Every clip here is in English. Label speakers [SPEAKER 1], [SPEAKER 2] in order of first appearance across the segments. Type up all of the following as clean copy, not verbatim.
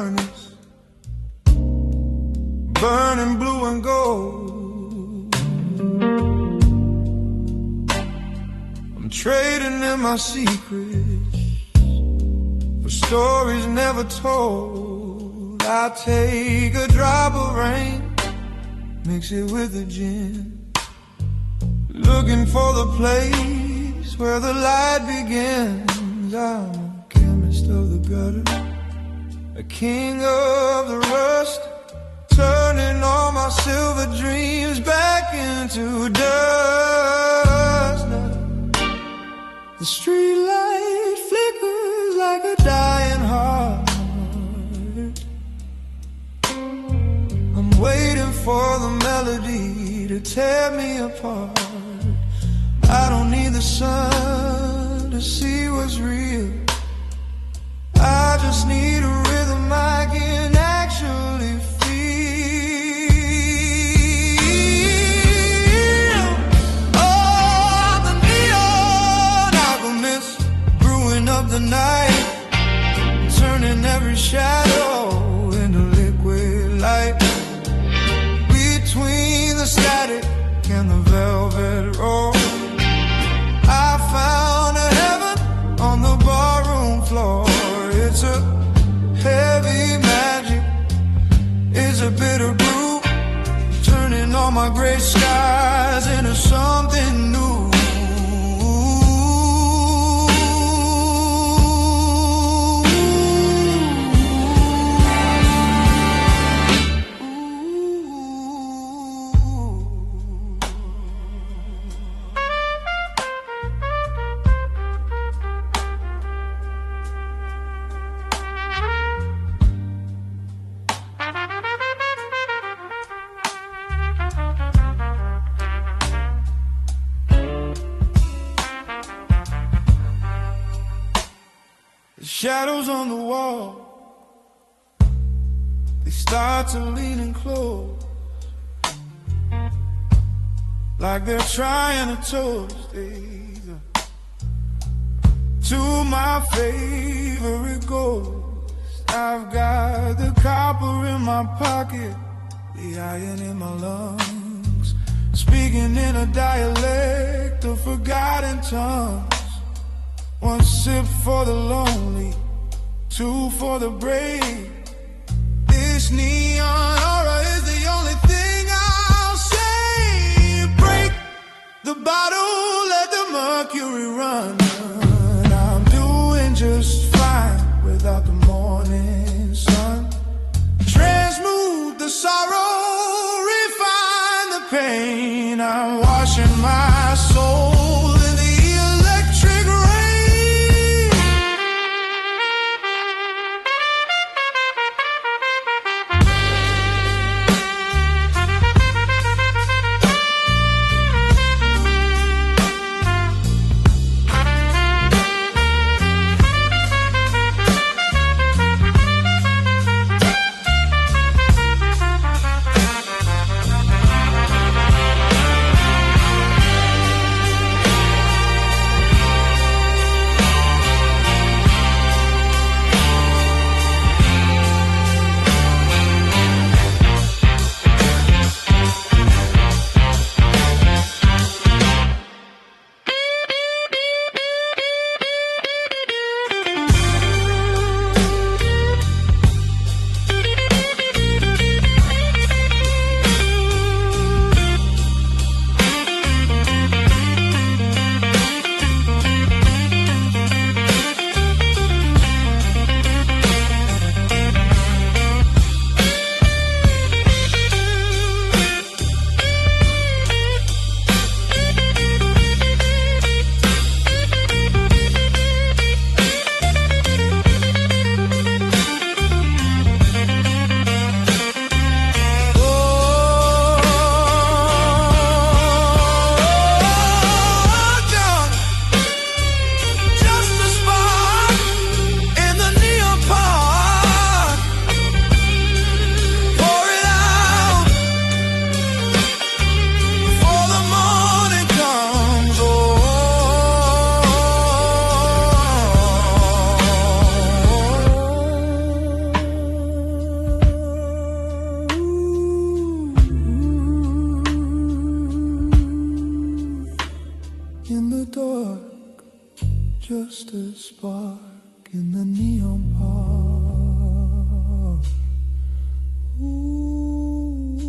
[SPEAKER 1] furnace, burning blue and gold. I'm trading in my secrets for stories never told. I take a drop of rain, mix it with a gin, looking for the place where the light begins. I'm a chemist of the gutter, a king of the rust, turning all my silver dreams back into dust. Now, the streetlight flickers like a dying heart. I'm waiting for the melody to tear me apart. I don't need the sun to see what's real. I just need a rhythm I can actually feel. Oh, the neon alchemist, brewing up the night, turning every shadow into liquid light. Between the static and the velvet rope, I found a heaven on the barroom floor. It's a heavy magic, it's a bitter brew, turning all my gray skies into something new. The shadows on the wall, they start to lean in close, like they're trying to toast to my favorite ghost. I've got the copper in my pocket, the iron in my lungs, speaking in a dialect of forgotten tongues. One sip for the lonely, two for the brave. This neon aura is the only thing I'll say. Break the bottle, let the mercury run. I'm doing just fine without the morning sun. Transmute the sorrow, refine the pain. I'm washing my soul in the electric rain. just a spark in the neon park. Ooh,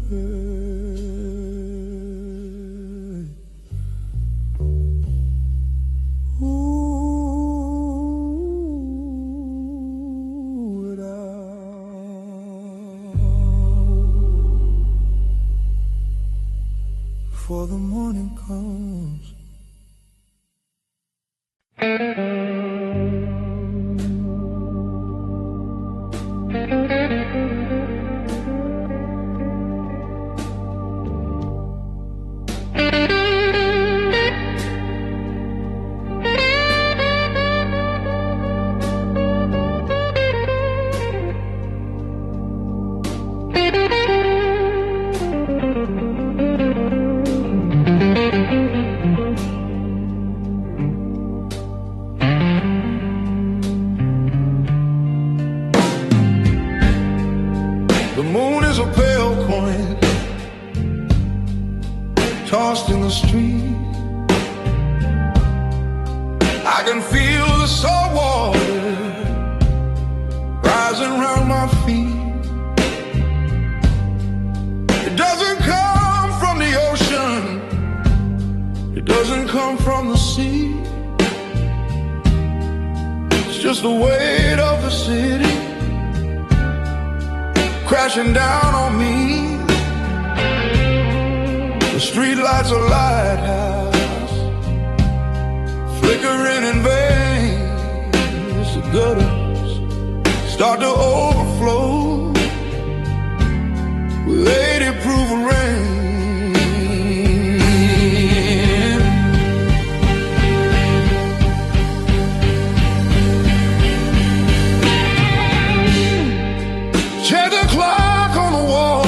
[SPEAKER 1] hey. Ooh, it out. Before the morning comes. The moon is a pale coin tossed in the street. I can feel the salt water rising round my feet. It doesn't come from the ocean, it doesn't come from the sea. It's just the weight of the city crashing down on me. The streetlights are lighthouse, flickering in vain. As the gutters start to overflow with 80 proof of rain. Check the clock on the wall,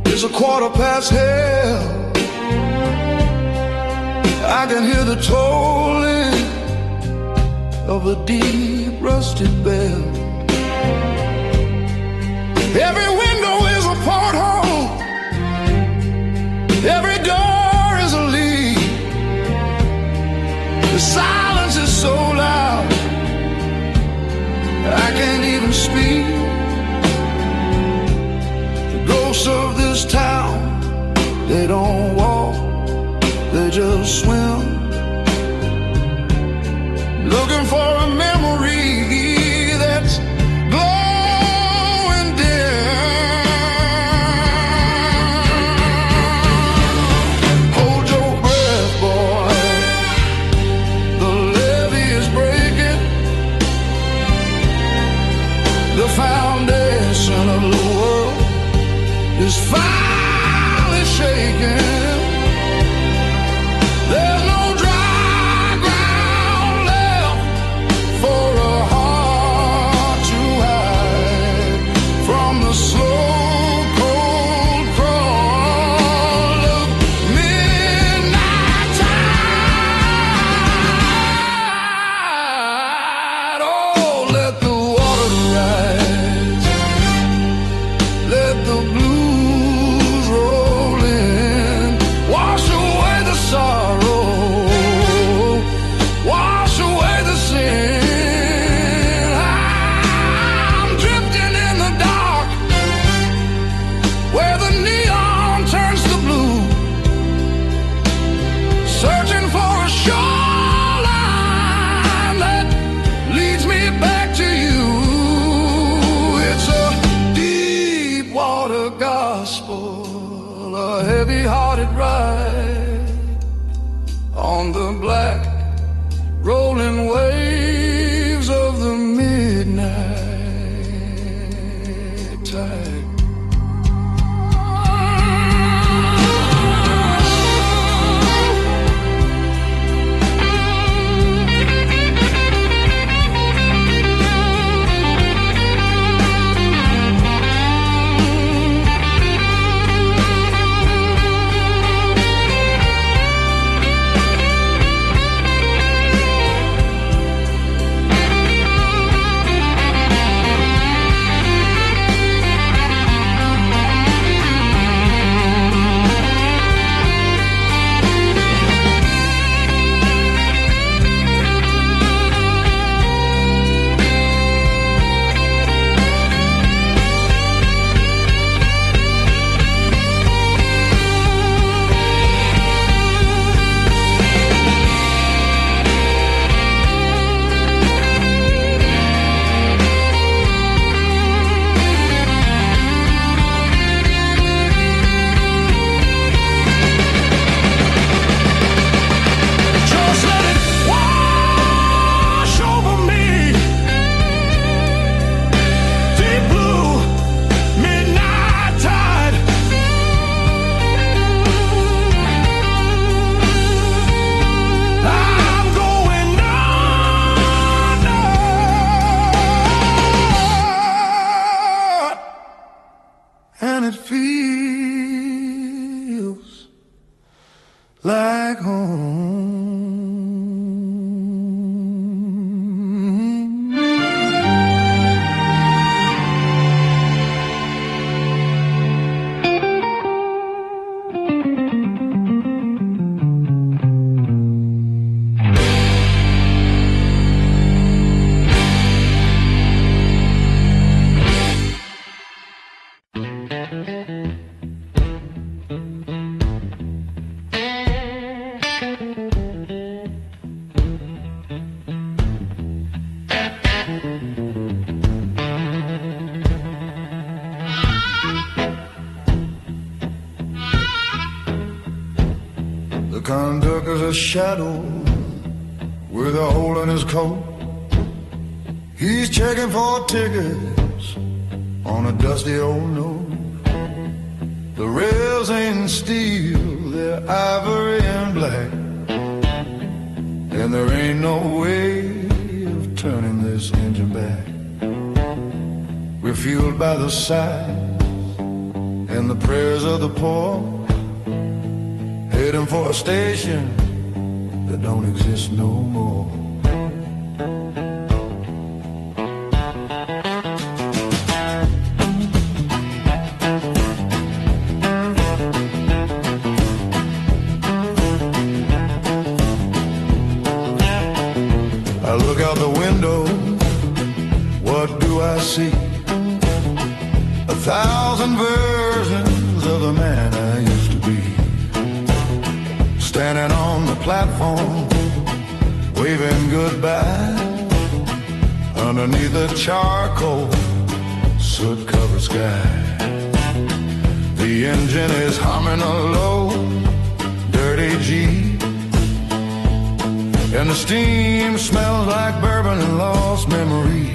[SPEAKER 1] it's 12:15. I can hear the tolling of a deep rusted bell. Every window is a porthole, every door is a lead. The silence is so loud I can't even speak. The ghosts of this town, they don't walk, they just swim, looking for a memory that's glowing dim. Hold your breath, boy, the levee is breaking. The foundation of the world is finally shaking. There's no dry ground left for a heart to hide from the slow, cold crawl of midnight tide. Oh, let the water rise, let the blues roll in, wash away the sorrow, wash away the sin. I'm drifting in the dark where the neon turns to blue, searching for a shoreline that leads me back to you. It's a deep water gospel, a heavy-hearted ride on the black rolling waves of the midnight tide. when it feels like home. The conductor's a shadow with a hole in his coat. He's checking for tickets on a dusty old note. The rails ain't steel, they're ivory and black, and there ain't no way of turning this engine back. We're fueled by the sighs and the prayers of the poor, heading for a station that don't exist no more. I look out the window, what do I see? 1,000 versions of the man I used to be, standing on the platform, waving goodbye, underneath the charcoal, soot-covered sky. The engine is humming a low, dirty G, and the steam smells like bourbon and lost memories.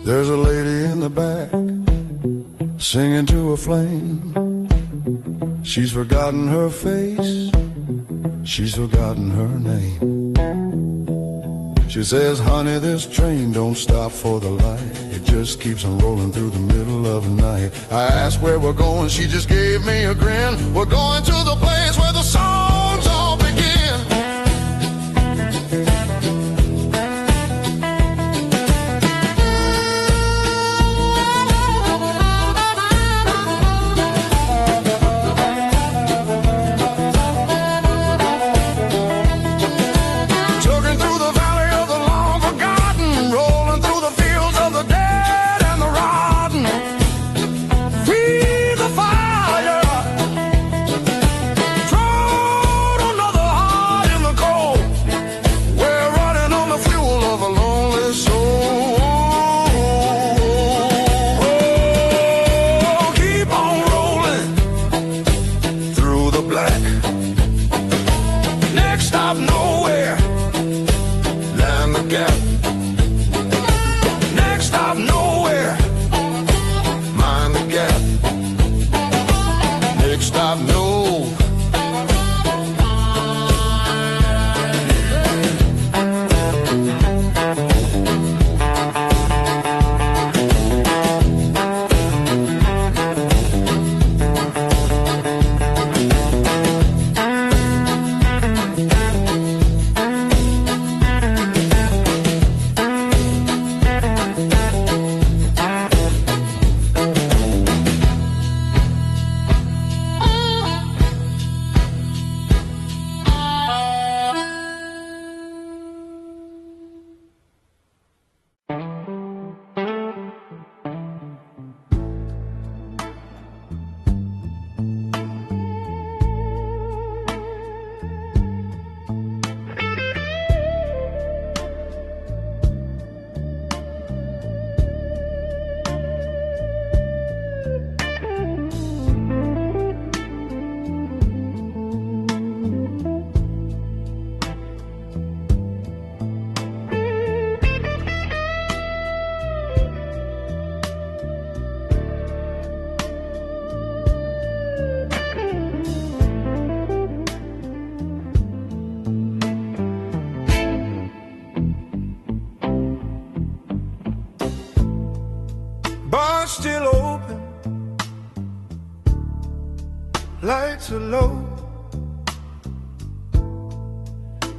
[SPEAKER 1] There's a lady in the back singing to a flame. She's forgotten her face, she's forgotten her name. She says, honey, this train don't stop for the light, it just keeps on rolling through the middle of the night. I asked where we're going, she just gave me a grin. We're going to the place where the songs all begin. Through car's still open, lights are low.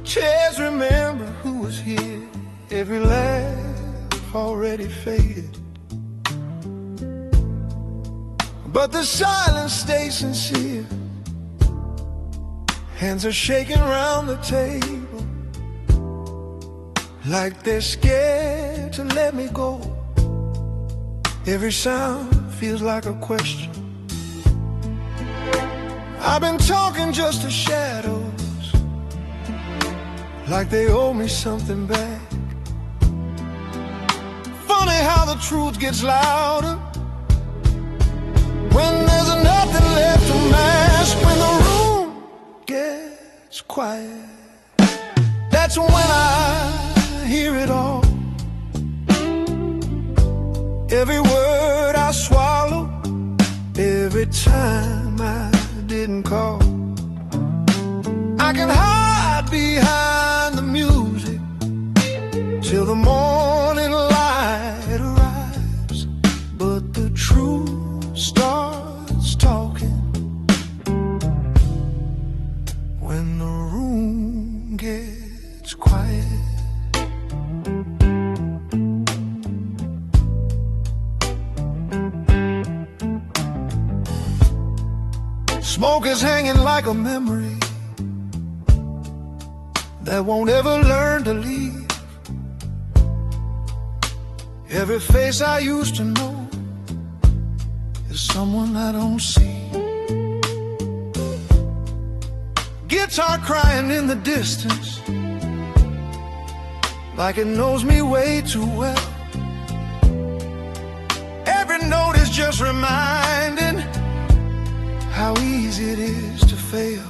[SPEAKER 1] Chairs remember who was here, every laugh already faded. But the silence stays sincere. Hands are shaking round the table, like they're scared to let me go. Every sound feels like a question. I've been talking just to shadows, like they owe me something back. Funny how the truth gets louder when there's nothing left to mask. When the room gets quiet, that's when I hear it all. Every word I swallow, every time I didn't call. I can hide behind the music till the morning light arrives, but the truth starts talking when the room gets quiet. Smoke is hanging like a memory that won't ever learn to leave. Every face I used to know is someone I don't see. Guitar crying in the distance, like it knows me way too well. Every note is just reminding how easy it is to fail.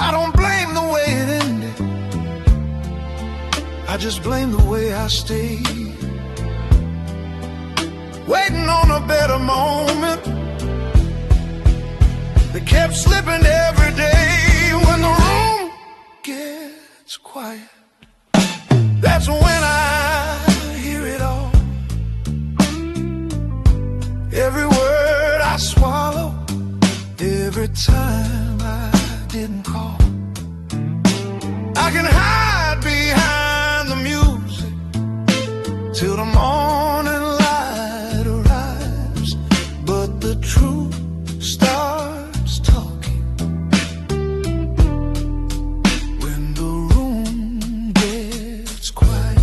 [SPEAKER 1] I don't blame the way it ended, I just blame the way I stayed, waiting on a better moment that kept slipping every day. When the room gets quiet, that's when I hear it all. Every word I swallow, every time I didn't call. I can hide behind the music till the morning light arrives, but the truth starts talking when the room gets quiet.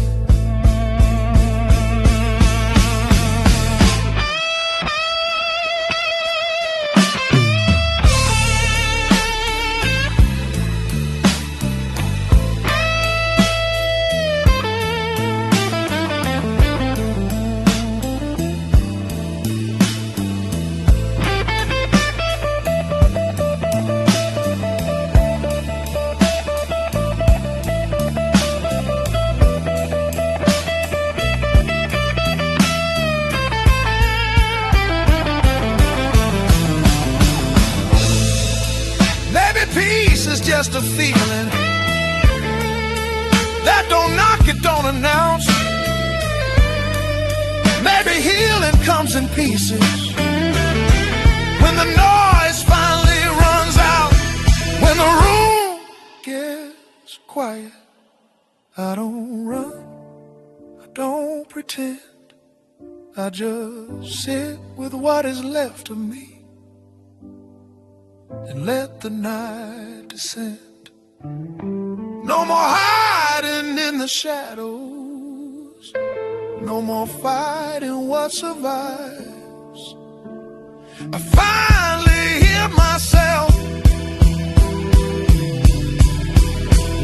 [SPEAKER 1] Peace is just a feeling that don't knock, it don't announce. Maybe healing comes in pieces when the noise finally runs out. When the room gets quiet, I don't run, I don't pretend, I just sit with what is left of me and let the night descend. No more hiding in the shadows, no more fighting what survives. I finally hear myself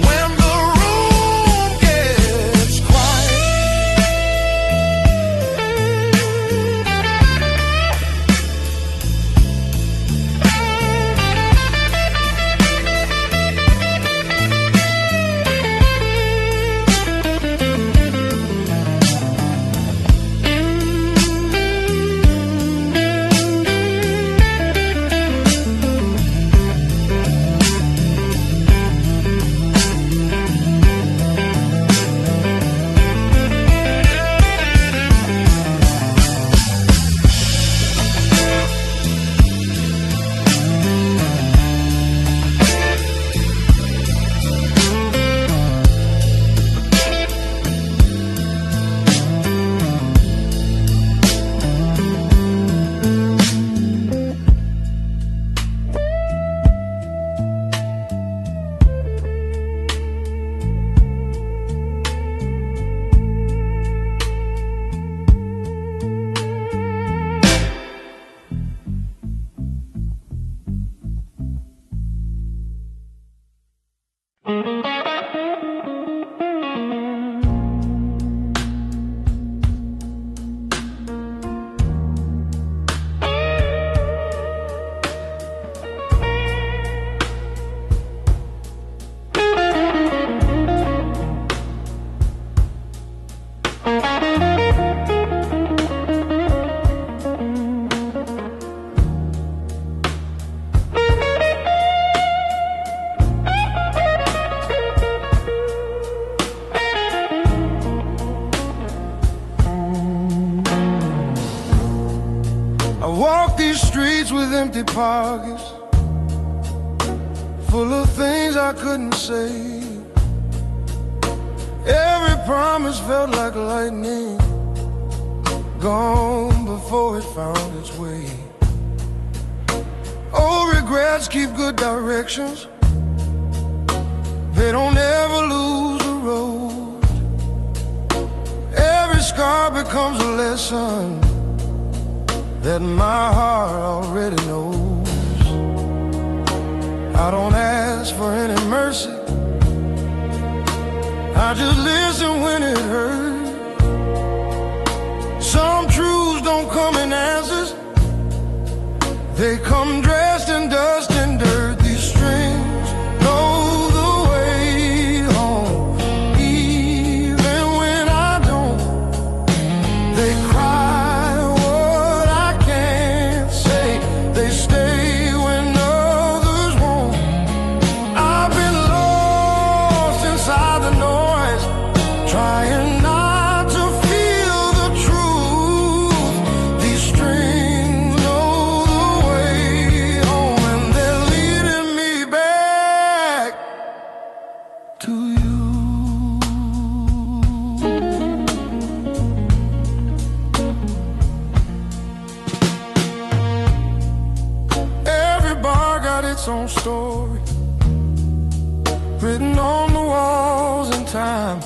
[SPEAKER 1] when the room gets quiet. with empty pockets, full of things I couldn't say. Every promise felt like lightning, gone before it found its way. Old regrets keep good directions, they don't ever lose the road. Every scar becomes a lesson that my heart already knows. I don't ask for any mercy, I just listen when it hurts. Some truths don't come in answers, they come dressed in dust and dirt. These strings know the way home, even when I don't. They cry what I can't say, they stay when others won't. I've been lost inside the noise, trying not to feel the truth. These strings know the way home, and they're leading me back to you. Every bar got its own story, written on the walls in time.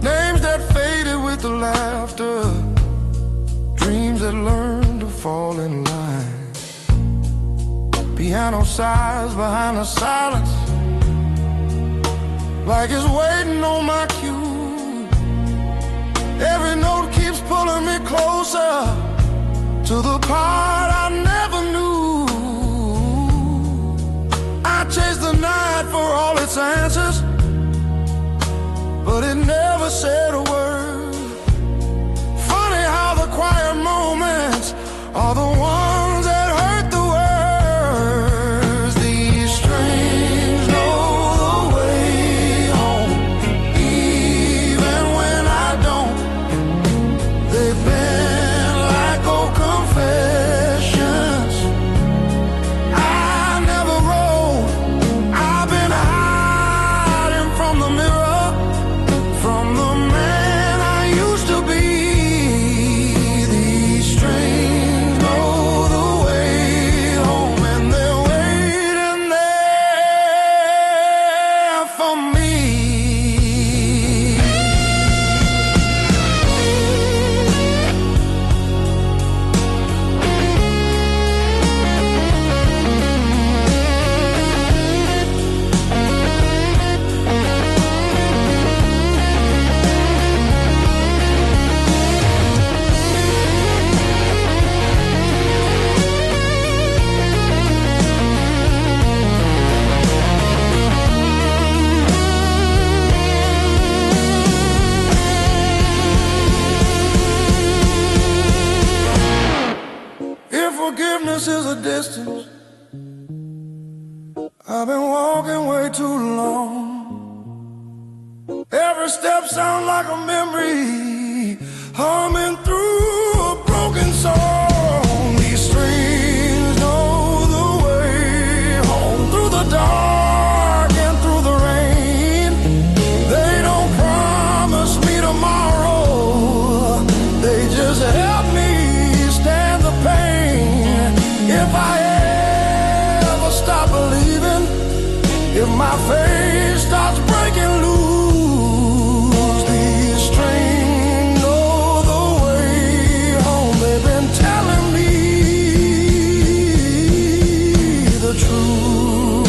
[SPEAKER 1] Names that faded with the laughter, dreams that learned to fall in line. Piano sighs behind the silence, like it's waiting on my cue. Every note keeps pulling me closer to the part I never knew. I chase the night for all its answers, but it never said a word. Funny how the quiet moments are the ones that hurt the worst. These strings know the way home, even when I don't. They've been like old confessions I never wrote. I've been hiding from the mirror, from the man I used to be. These strings know the way home, and they're waiting there for me. If forgiveness is a distance, I've been walking way too long. Every step sounds like a memory, humming through a broken song. These strings know the way home, through the dark and through the rain. They don't promise me tomorrow, they just help me stand the pain. If I ever stop believing, if my faith starts breaking loose, these strings know the way home. They've been telling me the truth.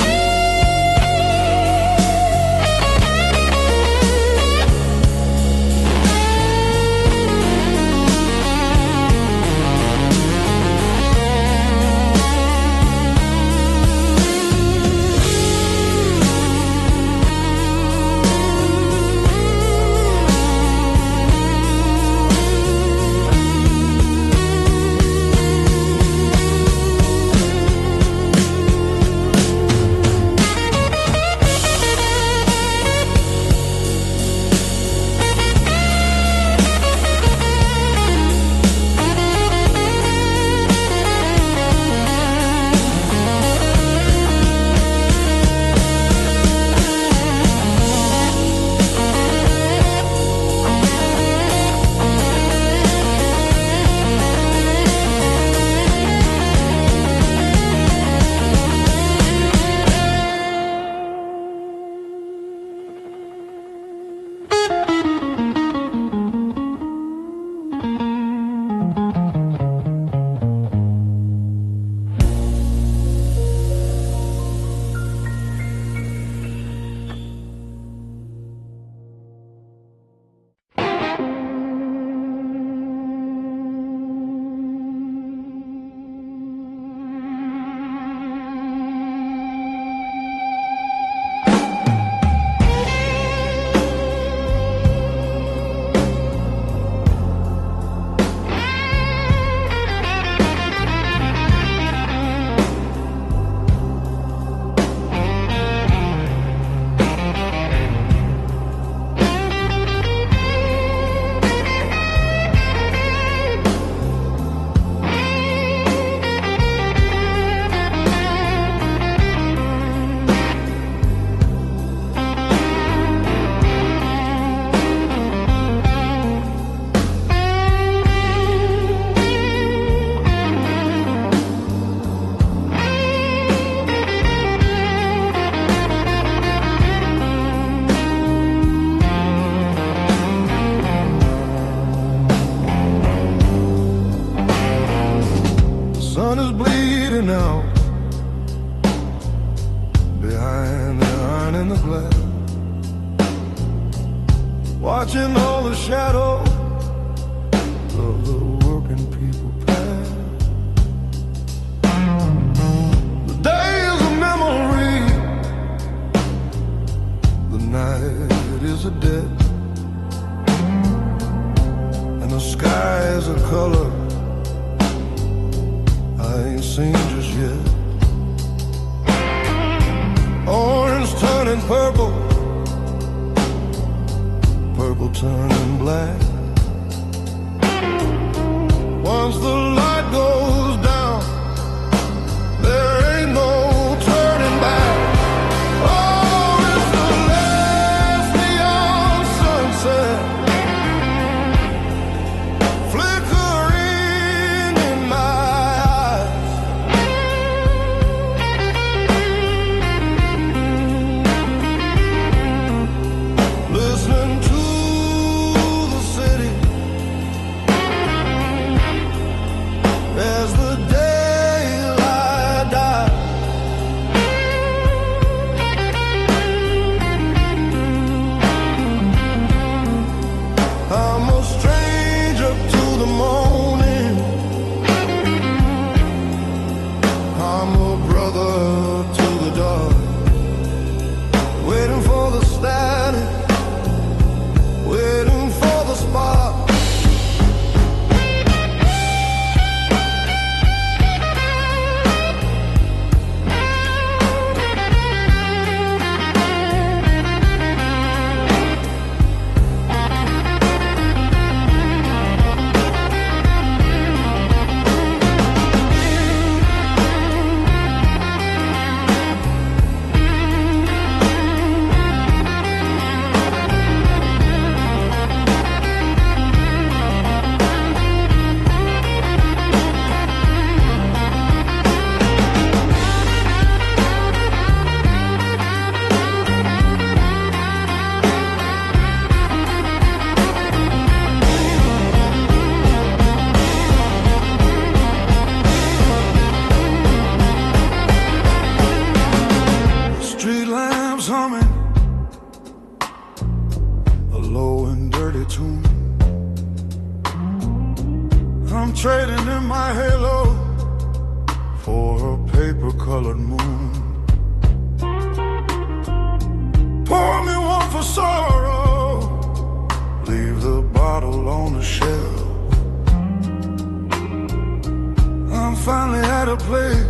[SPEAKER 1] in the glass, watching all the shadows of the working people pass. The day is a memory, the night is a death, and the sky is a color I ain't seen just yet. Orange turning purple, purple turning black. Once the light goes down, there ain't no turning back. Oh, it's the last neon sunset, flickering in my eyes. Listening to the city as the daylight dies. I'm a stranger to the morning, I'm a brother to the dark, waiting for the static, waiting for the spark. Street lamps humming a low and dirty tune. I'm trading in my halo for a paper-colored moon. Pour me one for sorrow, leave the bottle on the shelf. I'm finally at a place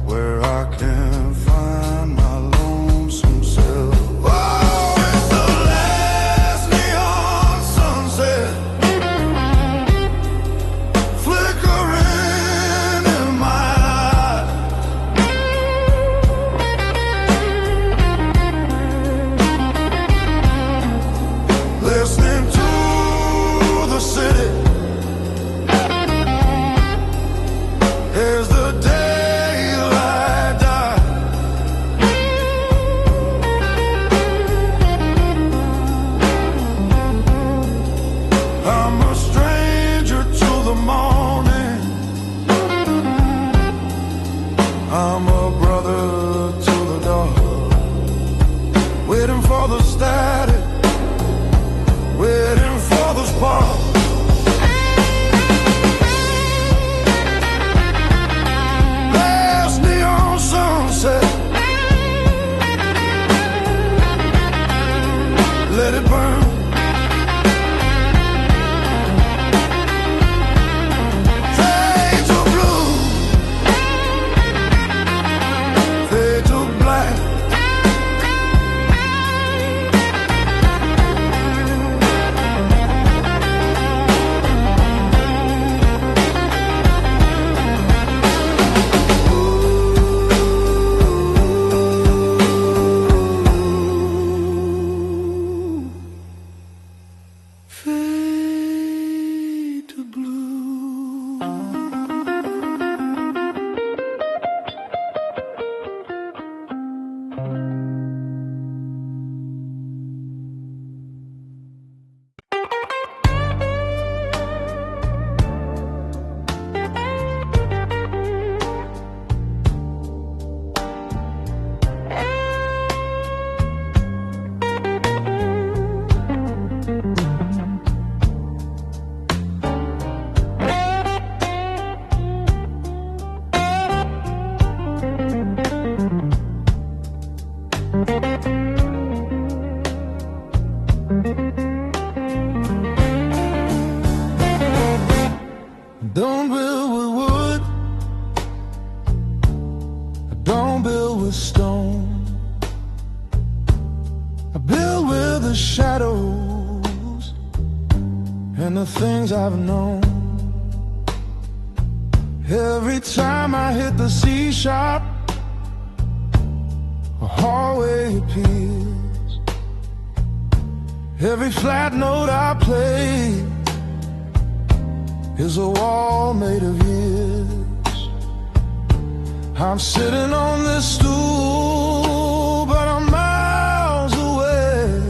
[SPEAKER 1] where I can find my lonesome self. Oh, it's the last neon sunset, flickering in my eyes. Listening to the city as the daylight dies. I'm a stranger to the morning, I'm a brother to the dark, waiting for the static, waiting for the spark. Last neon sunset, let it burn. Fade to blue, fade to black. Don't build with wood, don't build with stone. I build with the shadows and the things I've known. Every time I hit the C sharp, a hallway appears. Every flat note I play is a wall made of years. I'm sitting on this stool, but I'm miles away,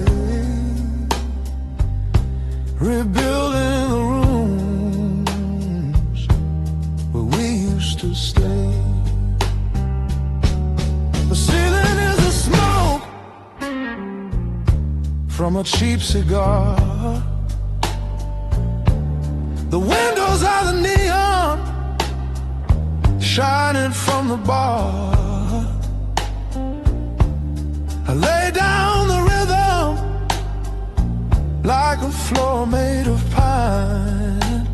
[SPEAKER 1] rebuilding the rooms where we used to stay. The ceiling is the smoke from a cheap cigar. The windows are the neon shining from the bar. I lay down the rhythm like a floor made of pine,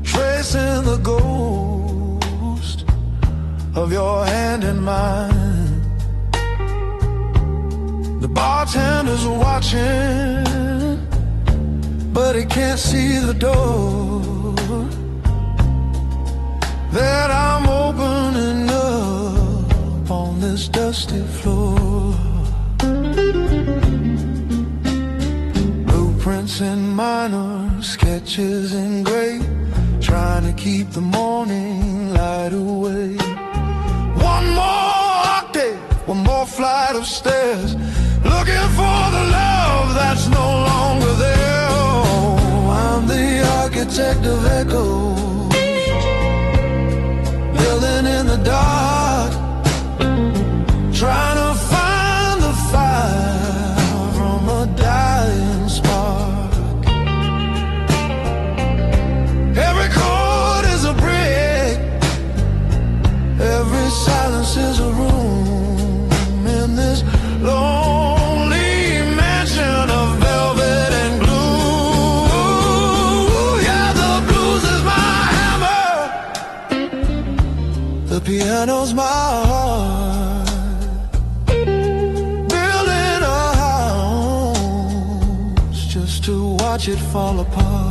[SPEAKER 1] tracing the ghost of your hand in mine. The bartender's watching, but he can't see the door that I'm opening up on this dusty floor. Blueprints in minor, sketches in gray, trying to keep the morning light away. One more octave, one more flight of stairs, looking for the love that's no longer there. I'm the architect of echoes, building in the dark, trying to find the fire from a dying spark. Every chord is a brick, every silence is a room in this lonely mansion of velvet and glue. The piano's my heart, building a house just to watch it fall apart.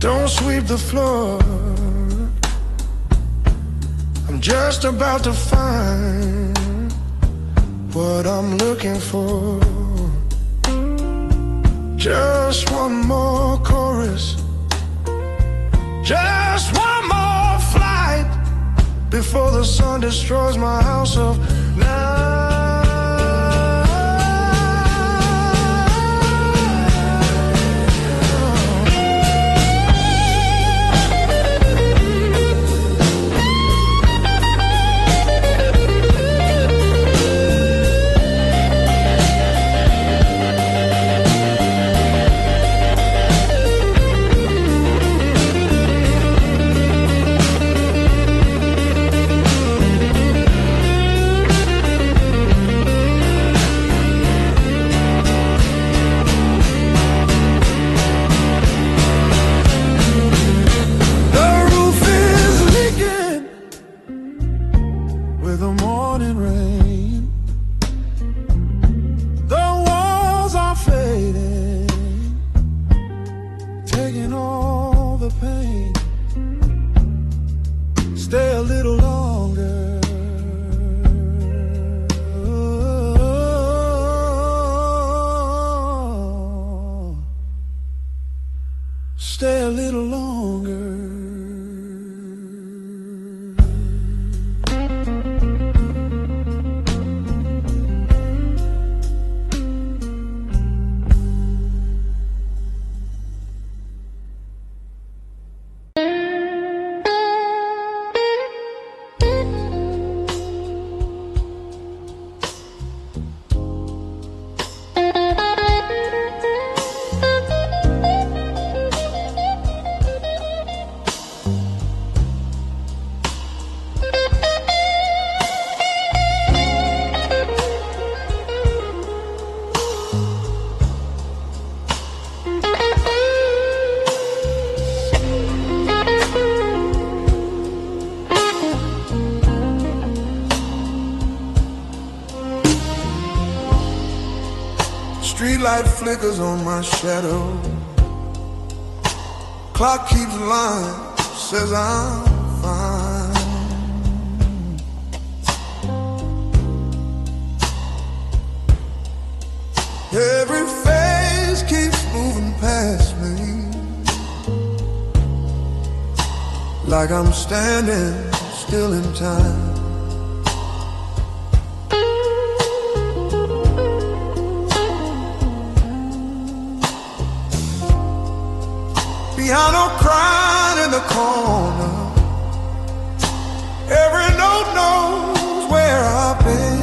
[SPEAKER 1] Don't sweep the floor, I'm just about to find what I'm looking for. Just one more chorus, just one more flight before the sun destroys my house of night. pain. Stay a little longer. Stay a little longer. Streetlight flickers on my shadow. Clock keeps lying, says I'm fine. Every phase keeps moving past me, like I'm standing still in time. Piano crying in the corner. Every note knows where I've been.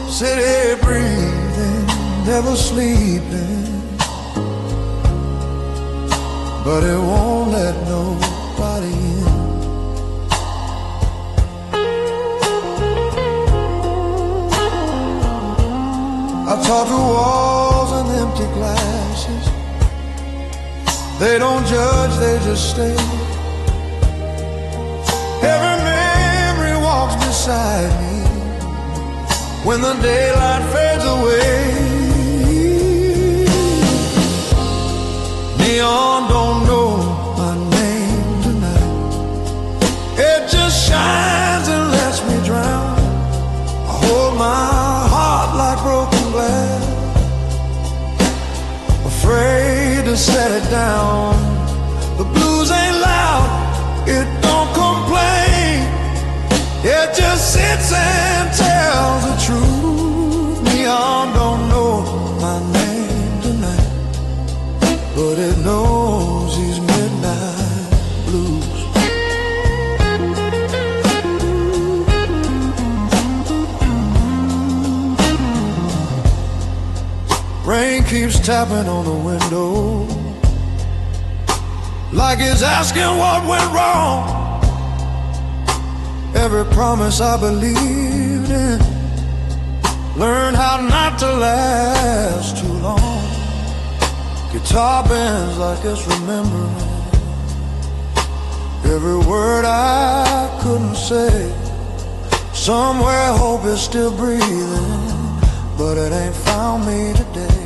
[SPEAKER 1] City breathing, never sleeping, but it won't let nobody in. I talk to walls and empty glasses. They don't judge, they just stay. Every memory walks beside me when the daylight fades away. Neon don't know my name tonight. It just shines and lets me drown. I hold my heart like broken glass, afraid to set it down. The blues ain't loud, it don't complain. It just sits and tells the truth. Neon don't know my name tonight, but it knows these midnight blues. Rain keeps tapping on the window, like it's asking what went wrong. Every promise I believed in, learned how not to last too long. Guitar bends like it's remembering every word I couldn't say. Somewhere hope is still breathing, but it ain't found me today.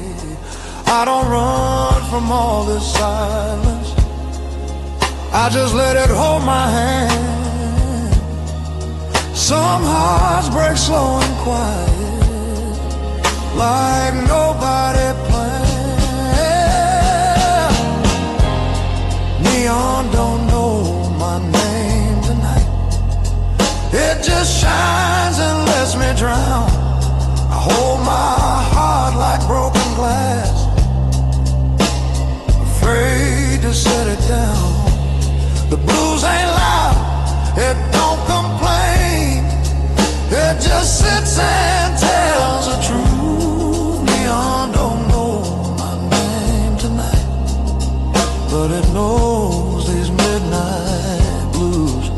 [SPEAKER 1] I don't run from all this silence, I just let it hold my hand. Some hearts break slow and quiet, like nobody planned. Neon don't know my name tonight. It just shines and lets me drown. I hold my heart like broken glass, afraid to set it down. The blues ain't loud, it don't complain. It just sits and tells the truth. Neon don't know my name tonight, but it knows these midnight blues.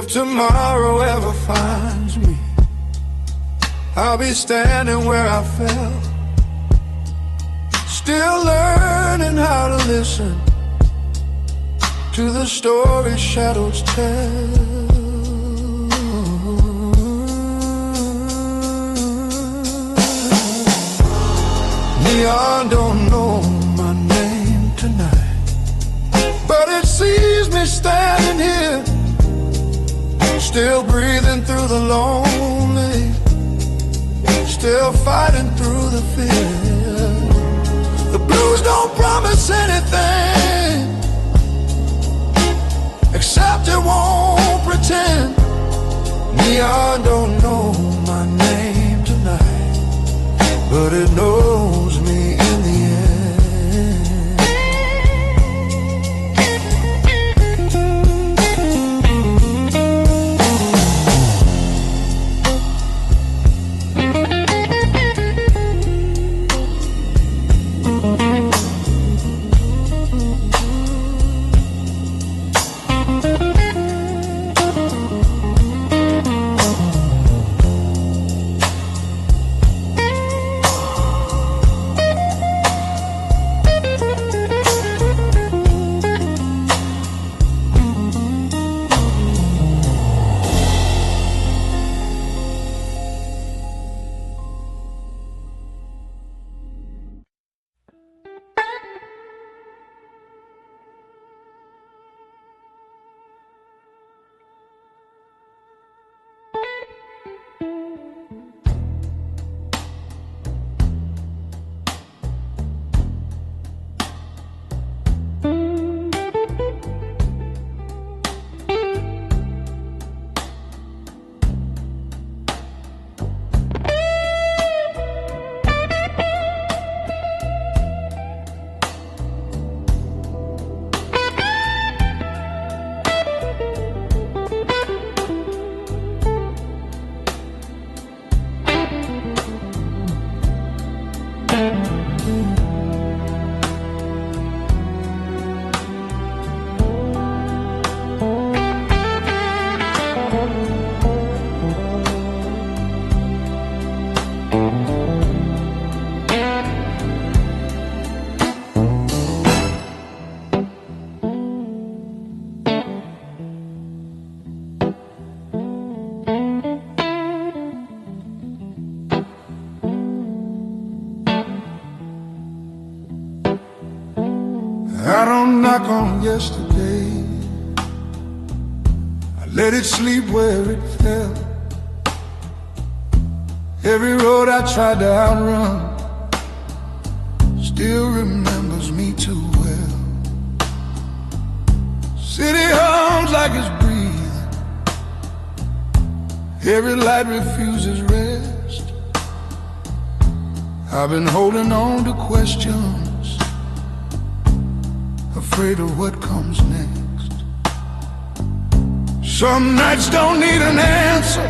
[SPEAKER 1] If tomorrow ever finds me, I'll be standing where I fell, still learning how to listen to the story shadows tell. Neon don't know my name tonight, but it sees me standing here, still breathing through the lonely, still fighting through the fear. The blues don't promise anything, except it won't pretend. Neon don't know my name tonight, but it knows me in the end. I don't knock on yesterday, I let it sleep where it fell. Every road I tried to outrun still remembers me too well. City hums like it's breathing, every light refuses rest. I've been holding on to questions, afraid of what comes next. Some nights don't need an answer,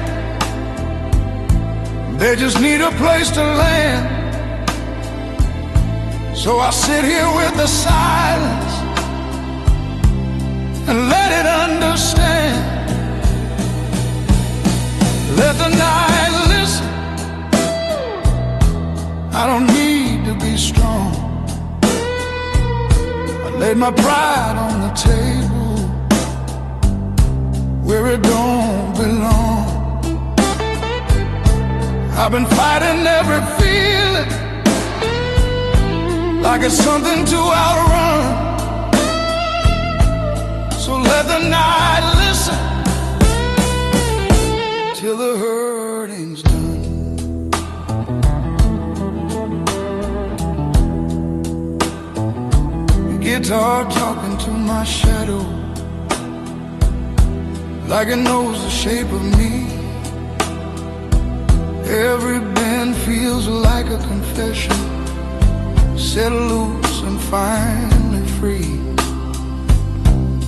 [SPEAKER 1] they just need a place to land. So I sit here with the silence and let it understand. Let the night listen, I don't need to be strong. Laid my pride on the table where it don't belong. I've been fighting every feeling like it's something to outrun. So let the night listen till the hurting's done. Guitar talking to my shadow like it knows the shape of me. Every bend feels like a confession, set loose and finally free.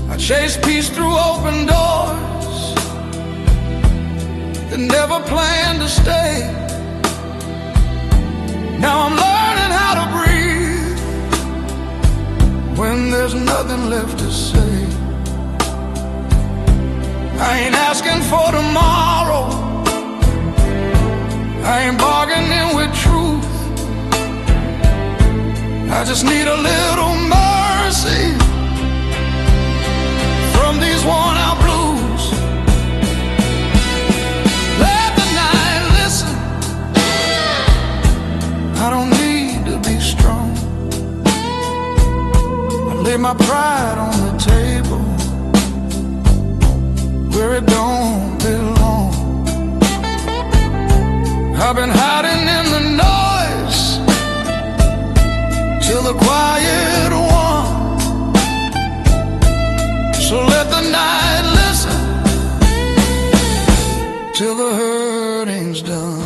[SPEAKER 1] I chase peace through open doors that never planned to stay. Now I'm learning how to breathe when there's nothing left to say. I ain't asking for tomorrow, I ain't bargaining with truth. I just need a little mercy from these worn out blues. Let the night listen, I don't need to be strong. I lay my pride on the table where it don't belong. I've been hiding in the noise till the quiet one. So let the night listen till the hurting's done.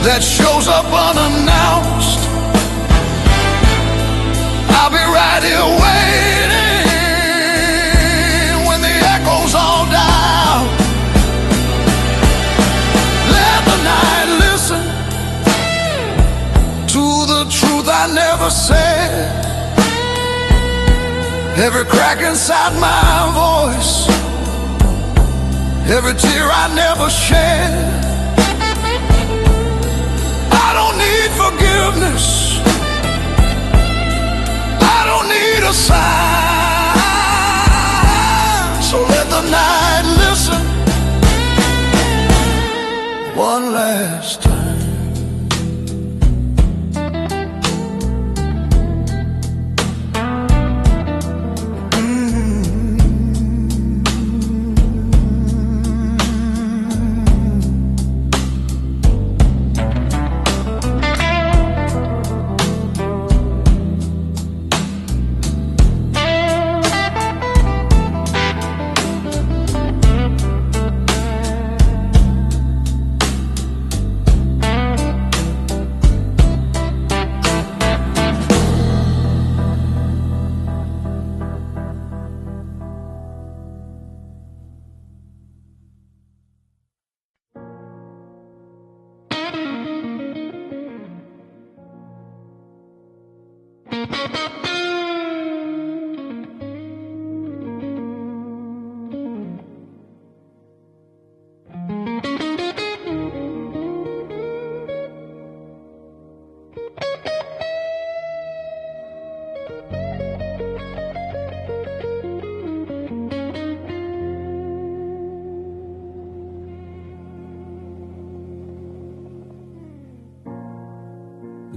[SPEAKER 1] That shows up unannounced, I'll be right here waiting when the echoes all die out. Let the night listen to the truth I never said. Every crack inside my voice, every tear I never shed. I don't need forgiveness, I don't need a sign. So let the night listen one last time.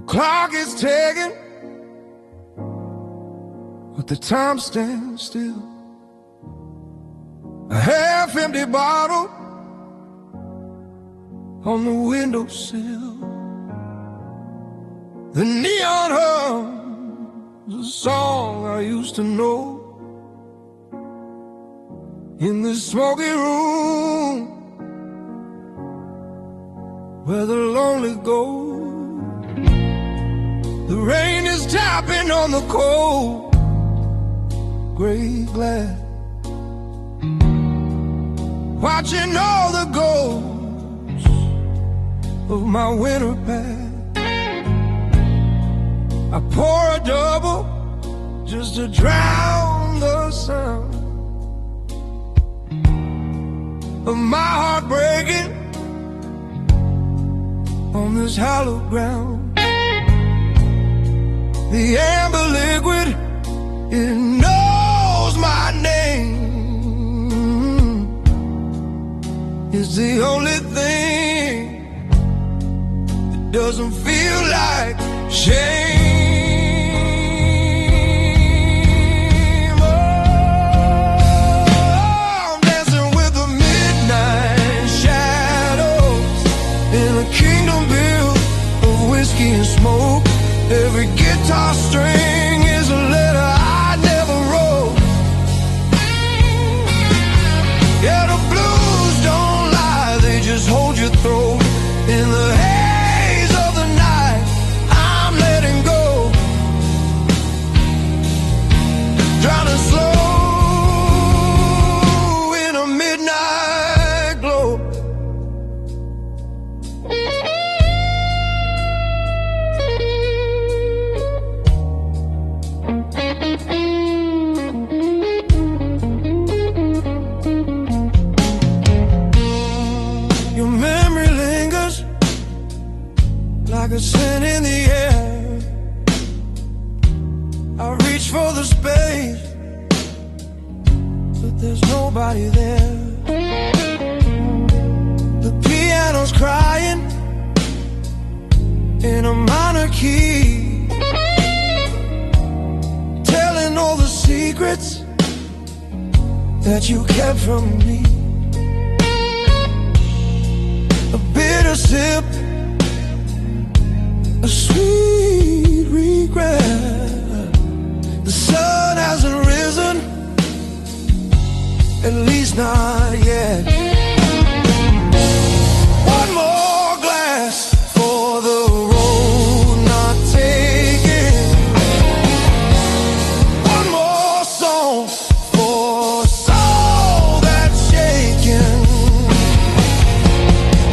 [SPEAKER 2] Clock is ticking, but the time stands still. A half-empty bottle on the windowsill. The neon hums a song I used to know. In this smoky room where the lonely go. The rain is tapping on the cold gray glass, watching all the ghosts of my winter past. I pour a double just to drown the sound of my heart breaking on this hallowed ground. The amber liquid, it knows my name. It's the only thing that doesn't feel like shame. Oh, I'm dancing with the midnight shadows in a kingdom built space, but there's nobody there. The piano's crying in a minor key, telling all the secrets that you kept from me. A bitter sip, a sweet regret. The sun hasn't risen, at least not yet. One more glass for the road not taken. One more song for a soul that's shaken.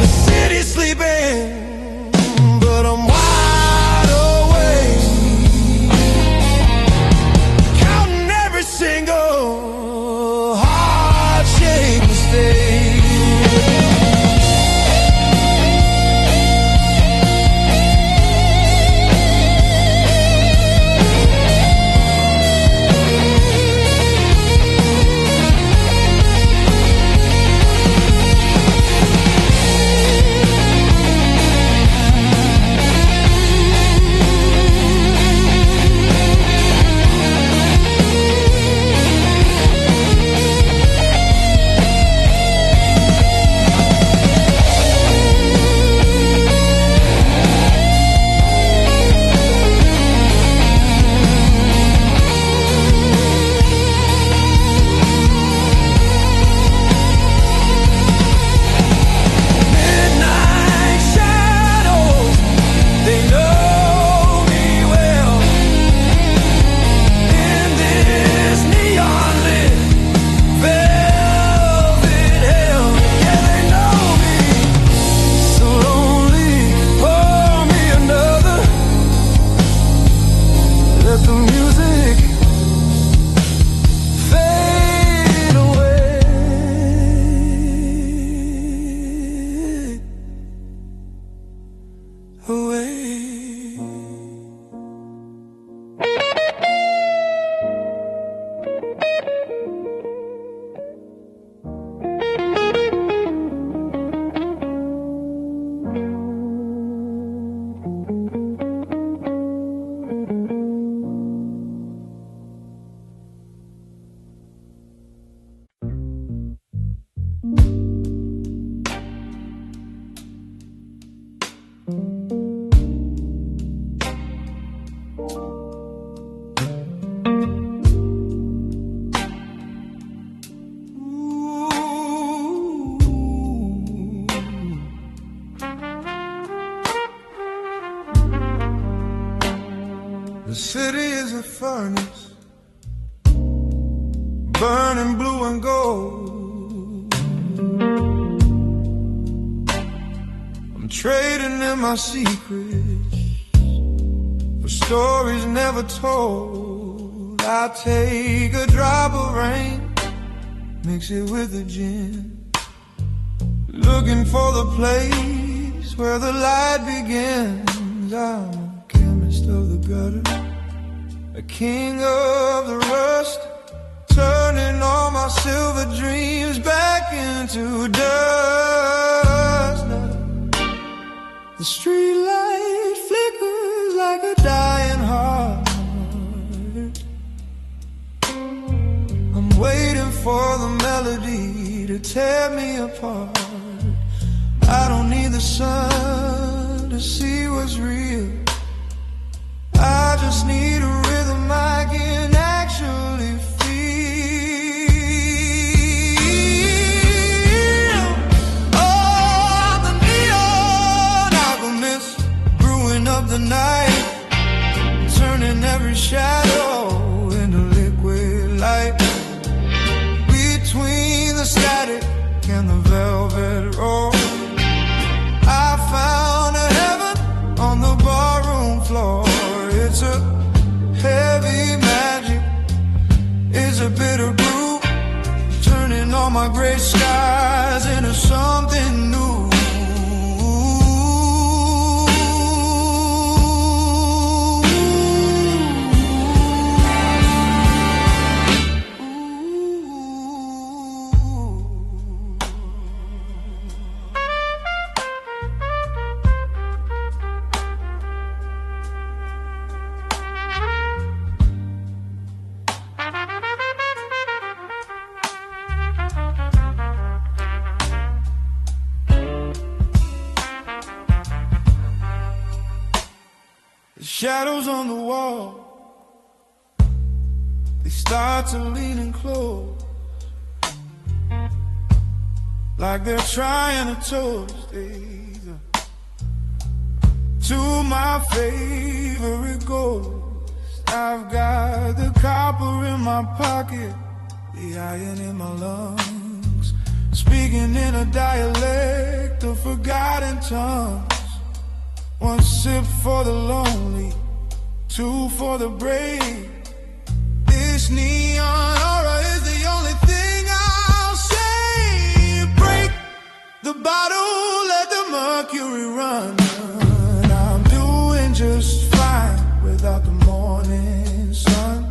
[SPEAKER 2] The city's sleeping, but I'm wide awake, counting every single heart-shaped mistake.
[SPEAKER 1] The city is a furnace, burning blue and gold. I'm trading in my secrets for stories never told. I take a drop of rain, mix it with a gin, looking for the place where the light begins. I'm a chemist of the gutter, a king of the rust, turning all my silver dreams back into dust. Now, the street light flickers like a dying heart. I'm waiting for the melody to tear me apart. I don't need the sun to see what's real. I just need a rhythm I can actually feel. Oh, the neon alchemist, brewing up the night, turning every shadow into liquid light. Between the static and the velvet rope, I found a heaven on the barroom floor. It's a heavy magic, it's a bitter brew, turning all my gray skies into something new. shadows on the wall, they start to lean in close, like they're trying to toast to my favorite ghost. I've got the copper in my pocket, the iron in my lungs, speaking in a dialect of forgotten tongues. One sip for the lonely, two for the brave. This neon aura is the only thing I'll say. Break the bottle, let the mercury run. I'm doing just fine without the morning sun.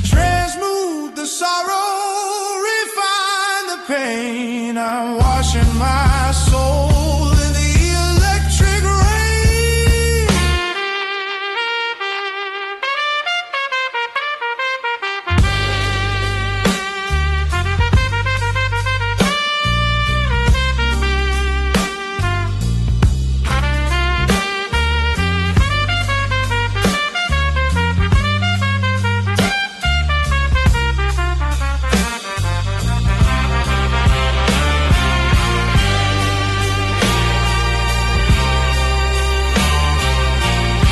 [SPEAKER 1] Transmute the sorrow, refine the pain. I'm washing my